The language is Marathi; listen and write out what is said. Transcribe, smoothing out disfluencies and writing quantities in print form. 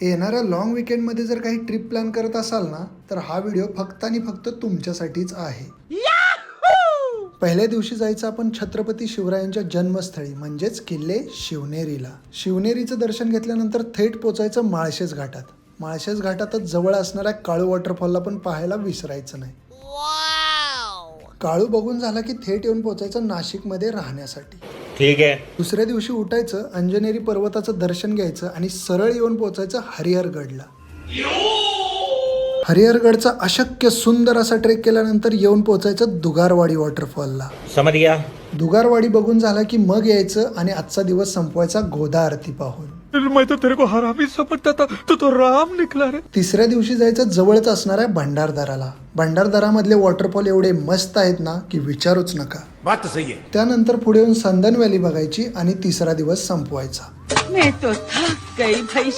येणाऱ्या लॉंग विकेंडमध्ये जर काही ट्रिप प्लॅन करत असाल ना, तर हा व्हिडिओ फक्त आणि फक्त तुमच्यासाठीच आहे. पहिल्या दिवशी जायचं आपण छत्रपती शिवरायांच्या जन्मस्थळी म्हणजेच किल्ले शिवनेरीला. शिवनेरीचं दर्शन घेतल्यानंतर थेट पोचायचं माळशेज घाटात. माळशेज घाटातच जवळ असणाऱ्या काळू वॉटरफॉलला पण पाहायला विसरायचं नाही. काळू बघून झाला की थेट येऊन पोचायचं नाशिकमध्ये राहण्यासाठी. ठीक आहे. दुसऱ्या दिवशी उठायचं, अंजनेरी पर्वताचं दर्शन घ्यायचं आणि सरळ येऊन पोचायचं हरिहरगडला. हरिहरगडचा अशक्य सुंदर असा ट्रेक केल्यानंतर येऊन पोचायचं दुगारवाडी वॉटरफॉलला. समज गया. दुगारवाडी बघून झाला की मग यायचं आणि आजचा दिवस संपवायचा गोदा आरती पाहून. मैं तो तेरे को हरामी समझता था, तो राम निकला रे. तिसऱ्या दिवशी जायचं जवळच असणाऱ्या भंडारदराला. भंडारदरामधले वॉटरफॉल एवढे मस्त आहेत ना की विचारूच नका. बात तो सही है. त्यानंतर पुढे येऊन संदन व्हॅली बघायची आणि तिसरा दिवस संपवायचा. मैं तो थक गई भाई.